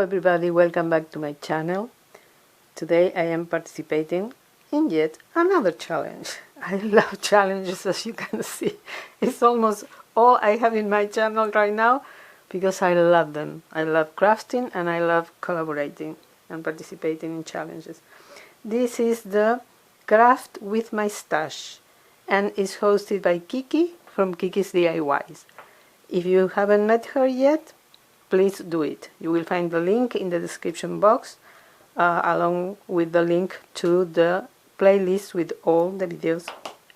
everybody, welcome back to my channel. Today I am participating in yet another challenge. I love challenges, as you can see. It's almost all I have in my channel right now because I love them. I love crafting and I love collaborating and participating in challenges. This is the Craft with My Stash and is hosted by Kiki from Kiki's DIYs. If you haven't met her yet, please do it. You will find the link in the description box along with the link to the playlist with all the videos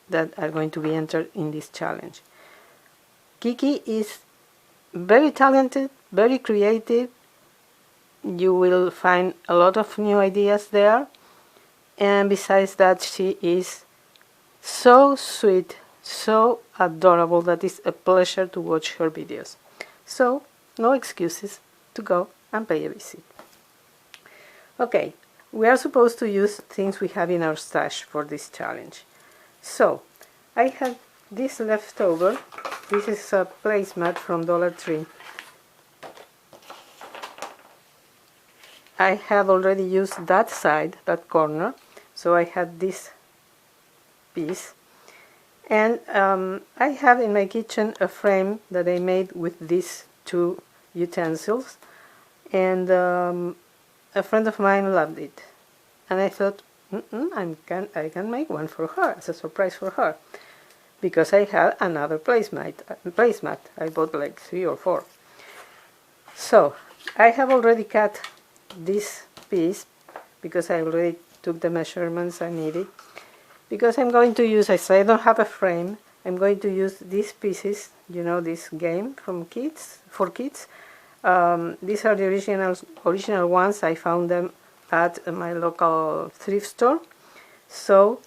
that are going to be entered in this challenge. Kiki is very talented, very creative. You will find a lot of new ideas there, and besides that, she is so sweet, so adorable that it's a pleasure to watch her videos. So no excuses to go and pay a visit. Okay, we are supposed to use things we have in our stash for this challenge. So I have this leftover. This is a placemat from Dollar Tree. I have already used that side, that corner, so I had this piece. And I have in my kitchen a frame that I made with these two utensils, and a friend of mine loved it, and I thought I can make one for her as a surprise for her, because I had another placemat. I bought like 3 or 4. So I have already cut this piece because I already took the measurements I needed, because I'm going to use, as I don't have a frame, I'm going to use these pieces, you know, this game from kids, for kids. These are the original ones. I found them at my local thrift store. So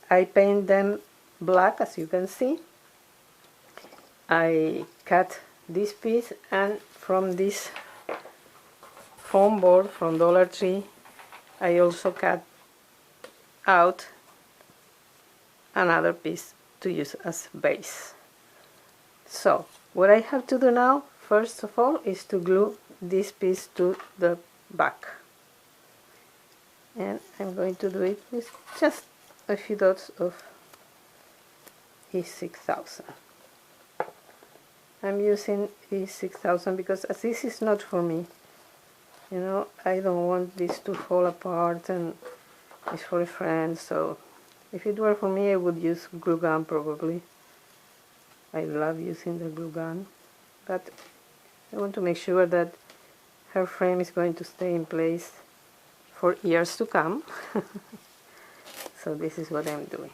I paint them black, as you can see. I cut this piece, and from this foam board from Dollar Tree, I also cut out another piece to use as base. So what I have to do now, first of all, is to glue this piece to the back, and I'm going to do it with just a few dots of E6000. I'm using E6000 because as this is not for me, you know, I don't want this to fall apart, and it's for a friend. So if it were for me, I would use glue gun probably. I love using the glue gun, but I want to make sure that her frame is going to stay in place for years to come. So this is what I'm doing.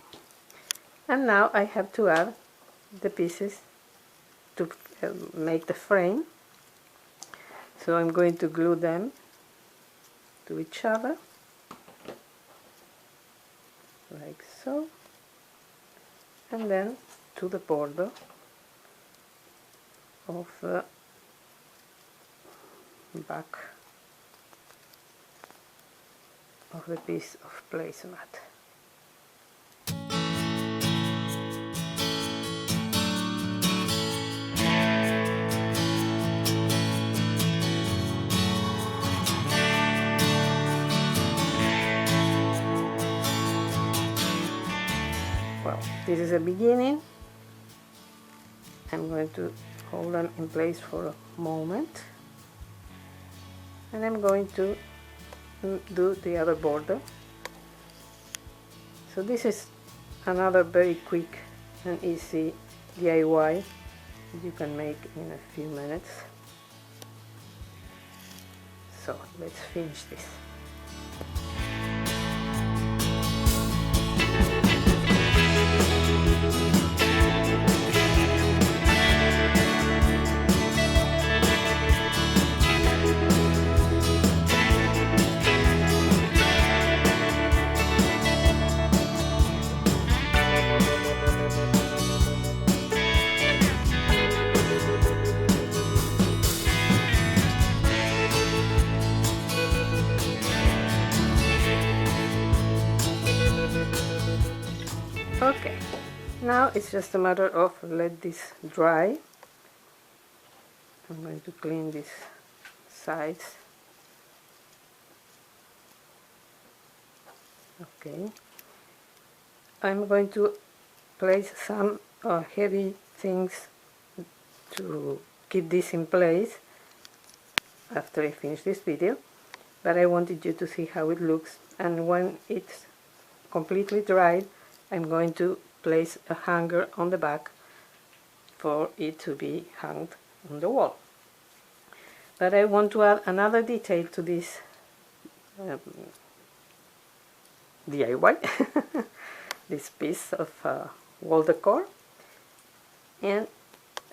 And now I have to add the pieces to make the frame. So I'm going to glue them to each other, like so, and then to the border of the back of the piece of placemat. Well, this is a beginning. I'm going to hold them in place for a moment, and I'm going to do the other border. So this is another very quick and easy DIY that you can make in a few minutes. So let's finish this. Okay, now it's just a matter of let this dry. I'm going to clean these sides Okay, I'm going to place some heavy things to keep this in place after I finish this video, but I wanted you to see how it looks, and when it's completely dried I'm going to place a hanger on the back for it to be hung on the wall. But I want to add another detail to this DIY, this piece of wall decor, and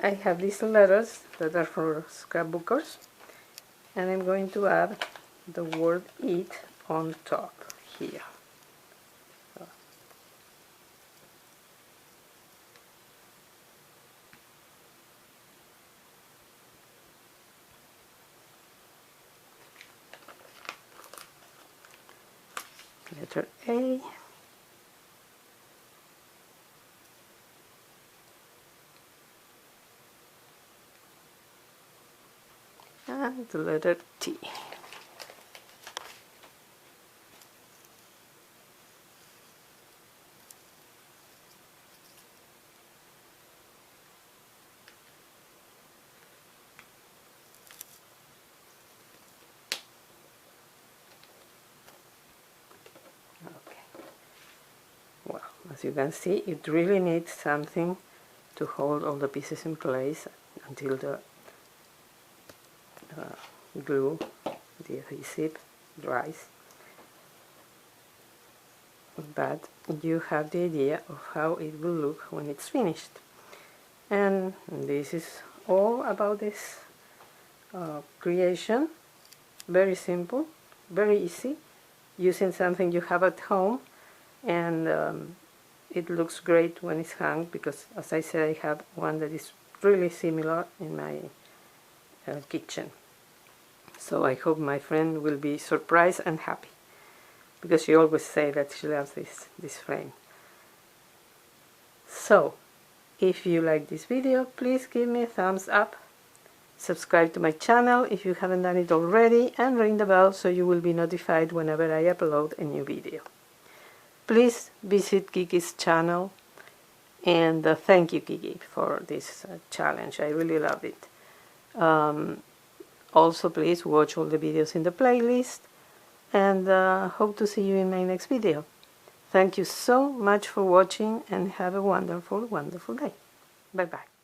I have these letters that are for scrapbookers, and I'm going to add the word eat on top here. Letter A, and the letter T. Well, as you can see, it really needs something to hold all the pieces in place until the glue, the adhesive, dries. But you have the idea of how it will look when it's finished. And this is all about this creation. Very simple, very easy, using something you have at home, and it looks great when it's hung, because as I said, I have one that is really similar in my kitchen. So I hope my friend will be surprised and happy, because she always says that she loves this frame. So if you like this video, please give me a thumbs up, subscribe to my channel if you haven't done it already, and ring the bell so you will be notified whenever I upload a new video. Please visit Kiki's channel, and thank you, Kiki, for this challenge. I really love it. Also, please watch all the videos in the playlist, and hope to see you in my next video. Thank you so much for watching, and have a wonderful, wonderful day. Bye-bye.